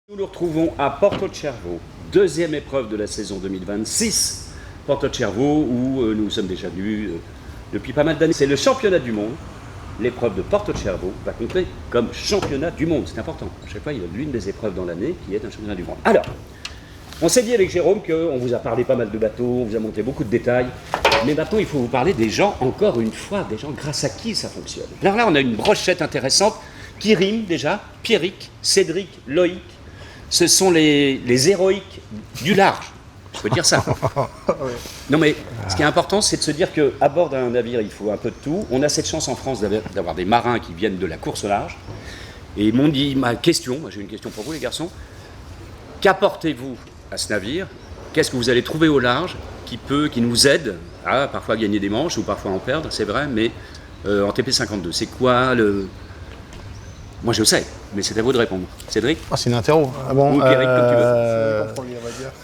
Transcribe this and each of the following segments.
Nous nous retrouvons à Porto Cervo, deuxième épreuve de la saison 2026. Porto Cervo, où nous sommes déjà venus depuis pas mal d'années. C'est le championnat du monde. L'épreuve de Porto Cervo va compter comme championnat du monde. C'est important. À chaque fois, il y a l'une des épreuves dans l'année qui est un championnat du monde. Alors, on s'est dit avec Jérôme qu'on vous a parlé pas mal de bateaux, on vous a monté beaucoup de détails. Mais maintenant, il faut vous parler des gens, encore une fois, des gens grâce à qui ça fonctionne. Alors là, on a une brochette intéressante qui rime déjà. Pierrick, Cédric, Loïc. Ce sont les héroïques du large, je peux dire ça. Non mais ce qui est important, c'est de se dire qu'à bord d'un navire, il faut un peu de tout. On a cette chance en France d'avoir des marins qui viennent de la course au large. Et ils m'ont dit, j'ai une question pour vous les garçons, qu'apportez-vous à ce navire? Qu'est-ce que vous allez trouver au large qui nous aide à parfois gagner des manches ou parfois en perdre, c'est vrai, mais en TP52, c'est quoi le... Moi je sais, mais c'est à vous de répondre. Cédric? C'est une interro. Bon, ou Pierrick, comme tu veux.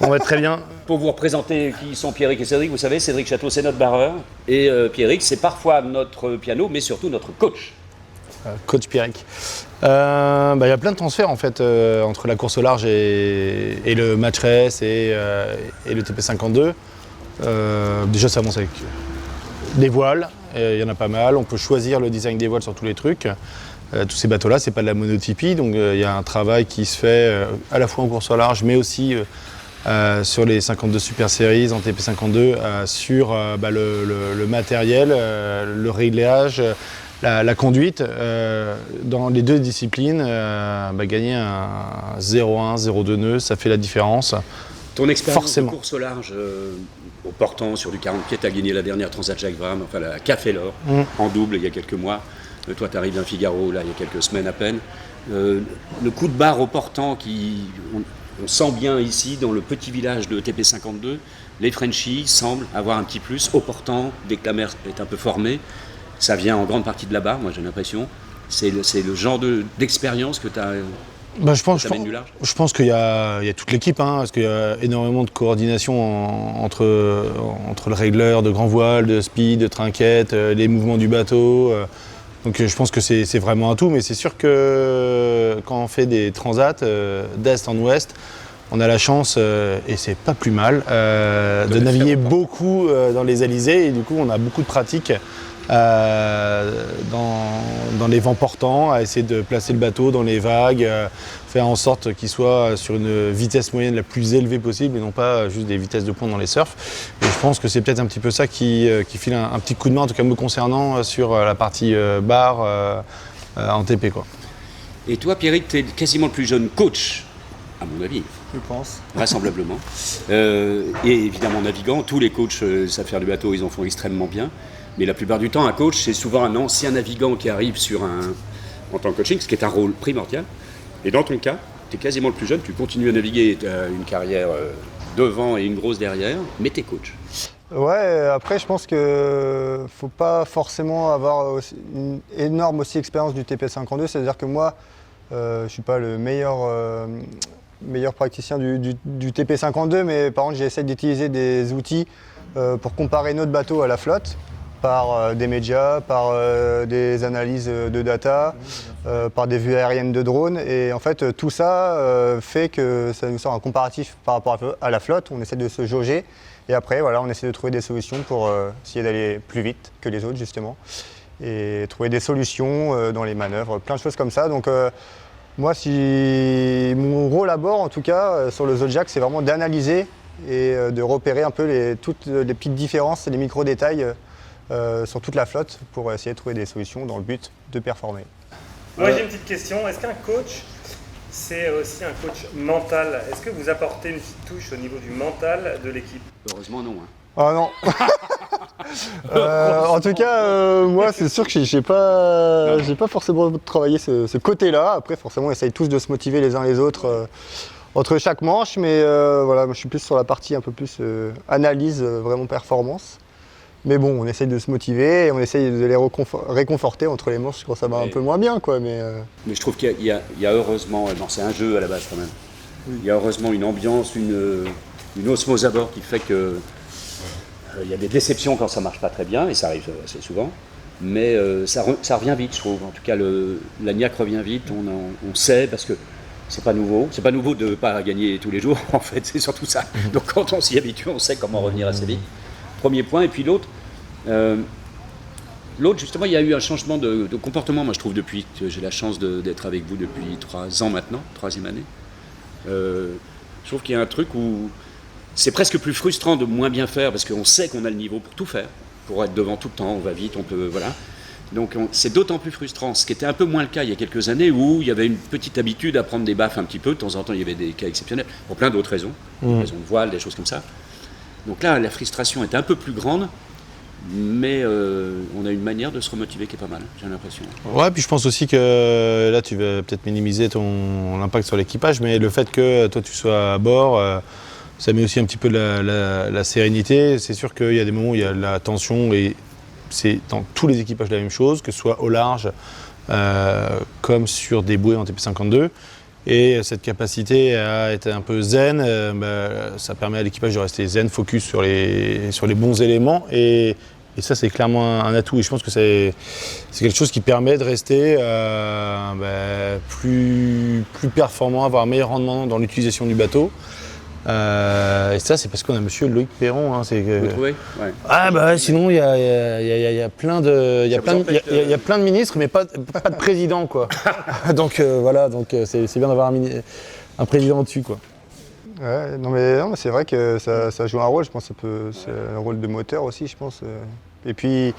On va être très bien. Pour vous représenter qui sont Pierrick et Cédric, vous savez, Cédric Château, c'est notre barreur. Et Pierrick, c'est parfois notre piano, mais surtout notre coach. Coach Pierrick. Il y a plein de transferts en fait entre la course au large et le match race et le TP52. Déjà, ça avance avec des voiles. Il y en a pas mal. On peut choisir le design des voiles sur tous les trucs. Tous ces bateaux-là, c'est pas de la monotypie, donc il y a un travail qui se fait à la fois en course au large, mais aussi sur les 52 Super Series en TP52, sur le matériel, le réglage, la conduite. Dans les deux disciplines, gagner un 0,1, 0,2 nœuds, ça fait la différence. Ton expérience de course au large au portant sur du 40 pieds, tu as gagné la dernière Transat Jacques Vabre, enfin la Café l'Or, en double il y a quelques mois. Toi, tu arrives d'un Figaro, là, il y a quelques semaines à peine. Le coup de barre au portant, on sent bien ici, dans le petit village de TP52, les Frenchies semblent avoir un petit plus au portant, dès que la mer est un peu formée. Ça vient en grande partie de la barre, moi j'ai l'impression. C'est le genre d'expérience que tu as. Je pense qu'il y a toute l'équipe, parce qu'il y a énormément de coordination entre le régleur de grand voile, de speed, de trinquette, les mouvements du bateau. Donc je pense que c'est vraiment un tout, mais c'est sûr que quand on fait des transats d'est en ouest, on a la chance, et c'est pas plus mal, de naviguer beaucoup dans les alizés, et du coup on a beaucoup de pratique dans les vents portants, à essayer de placer le bateau dans les vagues, faire en sorte qu'il soit sur une vitesse moyenne la plus élevée possible et non pas juste des vitesses de pointe dans les surfs. Et je pense que c'est peut-être un petit peu ça qui file un petit coup de main, en tout cas me concernant, sur la partie barre en TP, quoi. Et toi, Pierrick, tu es quasiment le plus jeune coach, à mon avis. Je pense. Vraisemblablement. Et évidemment navigant, tous les coachs savent faire du bateau, ils en font extrêmement bien. Mais la plupart du temps, un coach, c'est souvent un ancien navigant qui arrive en tant que coaching, ce qui est un rôle primordial. Et dans ton cas, tu es quasiment le plus jeune, tu continues à naviguer, tu as une carrière devant et une grosse derrière, mais tu es coach. Ouais, après je pense qu'il ne faut pas forcément avoir une énorme expérience du TP52, c'est-à-dire que moi, je ne suis pas le meilleur praticien du TP52, mais par contre j'essaie d'utiliser des outils pour comparer notre bateau à la flotte, par des médias, par des analyses de data, par des vues aériennes de drones. Et en fait, tout ça fait que ça nous sort un comparatif par rapport à la flotte. On essaie de se jauger. Et après, voilà, on essaie de trouver des solutions pour essayer d'aller plus vite que les autres, justement. Et trouver des solutions dans les manœuvres, plein de choses comme ça. Donc, moi, mon rôle à bord, en tout cas, sur le Zodiac, c'est vraiment d'analyser et de repérer un peu toutes les petites différences, les micro-détails sur toute la flotte pour essayer de trouver des solutions dans le but de performer. Moi j'ai une petite question, est-ce qu'un coach c'est aussi un coach mental? Est-ce que vous apportez une petite touche au niveau du mental de l'équipe? Heureusement non. Ah non. En tout cas, moi c'est sûr que j'ai pas forcément travaillé ce côté-là. Après forcément on essaye tous de se motiver les uns les autres entre chaque manche, mais voilà, moi je suis plus sur la partie un peu plus analyse, vraiment performance. Mais bon, on essaye de se motiver et on essaye de les réconforter entre les manches quand ça va un peu moins bien, quoi. Mais je trouve qu'il y a heureusement, c'est un jeu à la base quand même. Oui. Il y a heureusement une ambiance, une osmose à bord qui fait que il y a des déceptions quand ça marche pas très bien, et ça arrive assez souvent. Mais ça revient vite, je trouve. En tout cas, l'agnac revient vite. On sait, parce que C'est pas nouveau. C'est pas nouveau de ne pas gagner tous les jours, en fait, c'est surtout ça. Donc quand on s'y habitue, on sait comment revenir assez vite. Premier point. Et puis l'autre, justement, il y a eu un changement de comportement, moi je trouve, depuis que j'ai la chance d'être avec vous depuis 3 ans maintenant, 3e année. Je trouve qu'il y a un truc où c'est presque plus frustrant de moins bien faire, parce qu'on sait qu'on a le niveau pour tout faire, pour être devant tout le temps, on va vite, on peut, voilà. Donc c'est d'autant plus frustrant, ce qui était un peu moins le cas il y a quelques années, où il y avait une petite habitude à prendre des baffes un petit peu, de temps en temps il y avait des cas exceptionnels, pour plein d'autres raisons, des raisons de voile, des choses comme ça. Donc là, la frustration était un peu plus grande, mais on a une manière de se remotiver qui est pas mal, j'ai l'impression. Ouais, puis je pense aussi que là, tu vas peut-être minimiser ton impact sur l'équipage, mais le fait que toi, tu sois à bord, ça met aussi un petit peu la sérénité. C'est sûr qu'il y a des moments où il y a la tension, et c'est dans tous les équipages la même chose, que ce soit au large, comme sur des bouées en TP52. Et cette capacité à être un peu zen, ça permet à l'équipage de rester zen, focus sur les bons éléments. Et ça, c'est clairement un atout. Et je pense que c'est quelque chose qui permet de rester plus performant, avoir un meilleur rendement dans l'utilisation du bateau. Et ça, c'est parce qu'on a monsieur Loïc Perron. Vous trouvez? Ouais. Ah sinon, il y a plein de ministres, mais pas de président, quoi. Donc voilà, c'est bien d'avoir un président au-dessus, quoi. Ouais, non mais c'est vrai que ça joue un rôle, je pense que c'est un rôle de moteur aussi, je pense. Et puis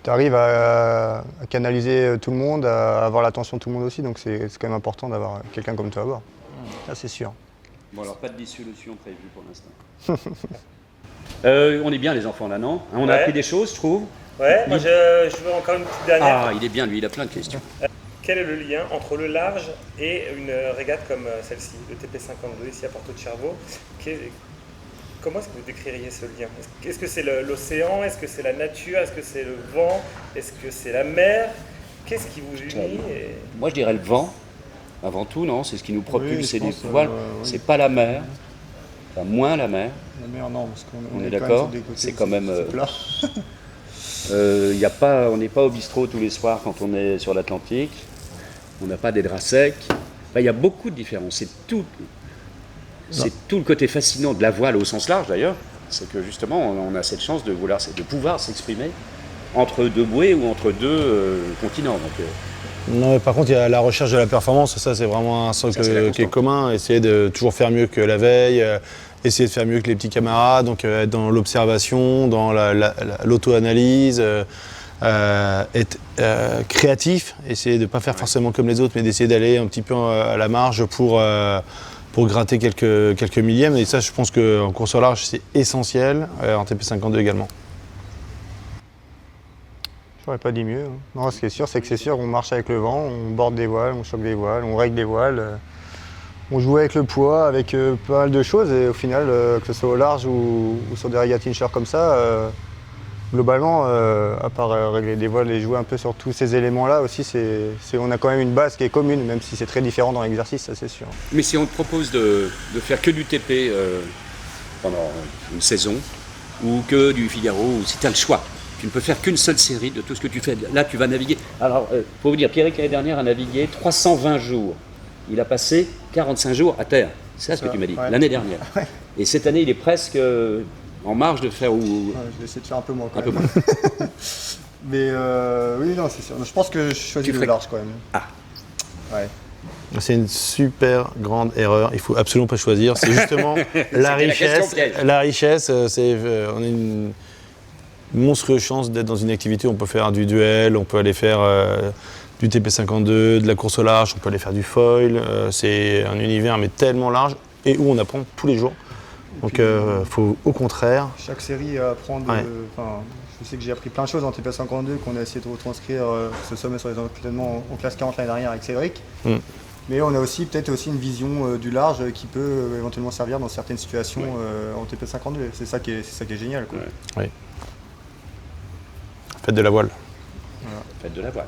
tu arrives à canaliser tout le monde, à avoir l'attention de tout le monde aussi, donc c'est quand même important d'avoir quelqu'un comme toi à bord. Ça c'est sûr. Bon alors pas de dissolution prévue pour l'instant. On est bien les enfants là, non? On a appris des choses, je trouve. Ouais, moi je veux encore une petite dernière. Ah, il est bien lui, il a plein de questions. Quel est le lien entre le large et une régate comme celle-ci, le TP52 ici à Porto Cervo? Comment est-ce que vous décririez ce lien? Est-ce que c'est l'océan? Est-ce que c'est la nature? Est-ce que c'est le vent? Est-ce que c'est la mer? Qu'est-ce qui vous unit? Moi je dirais le vent, avant tout, non? C'est ce qui nous propulse, c'est des pense, voiles. oui. C'est pas la mer, enfin moins la mer. La mer non, parce qu'on On est d'accord? C'est quand même... on n'est pas au bistrot tous les soirs quand on est sur l'Atlantique. On n'a pas des draps secs. Enfin, il y a beaucoup de différences. C'est tout le côté fascinant de la voile au sens large d'ailleurs. C'est que justement, on a cette chance de pouvoir s'exprimer entre deux bouées ou entre deux continents. Donc, non, mais par contre, il y a la recherche de la performance. Ça, c'est vraiment un socle qui est commun. Essayer de toujours faire mieux que la veille, essayer de faire mieux que les petits camarades. Donc, être dans l'observation, dans l'auto-analyse. Être créatif, essayer de ne pas faire forcément comme les autres, mais d'essayer d'aller un petit peu à la marge pour gratter quelques millièmes. Et ça, je pense qu'en course au large, c'est essentiel, en TP52 également. J'aurais pas dit mieux. Non, ce qui est sûr, on marche avec le vent, on borde des voiles, on choque des voiles, on règle des voiles. On joue avec le poids, avec pas mal de choses, et au final, que ce soit au large ou sur des régates inshore comme ça, globalement, à part régler des voiles et jouer un peu sur tous ces éléments-là aussi, on a quand même une base qui est commune, même si c'est très différent dans l'exercice, ça c'est sûr. mais si on te propose de faire que du TP pendant une saison, ou que du Figaro, ou si tu as le choix, tu ne peux faire qu'une seule série de tout ce que tu fais. Là, tu vas naviguer. Alors, pour vous dire, Pierrick, l'année dernière, a navigué 320 jours. Il a passé 45 jours à terre. C'est ça ce que tu m'as dit, ouais. l'année dernière. Ouais. Et cette année, il est presque en marge de faire... Ouais, je vais essayer de faire un peu moins quand un peu même. moins. Mais oui, non, c'est sûr. Je pense que je choisis le large quand même. Ah. Ouais. C'est une super grande erreur. Il faut absolument pas choisir. C'est justement la richesse. La richesse, on a une monstrueuse chance d'être dans une activité où on peut faire du duel, on peut aller faire du TP52, de la course au large, on peut aller faire du foil. C'est un univers mais tellement large et où on apprend tous les jours. Donc faut au contraire. Chaque série apprend de. Ouais. Je sais que j'ai appris plein de choses en TP52 qu'on a essayé de retranscrire ce sommet sur les entraînements en classe 40 l'année dernière avec Cédric. Mais on a aussi peut-être une vision du large qui peut éventuellement servir dans certaines situations en TP52. C'est ça qui est génial, quoi. Oui. Faites de la voile. Voilà. Faites de la voile.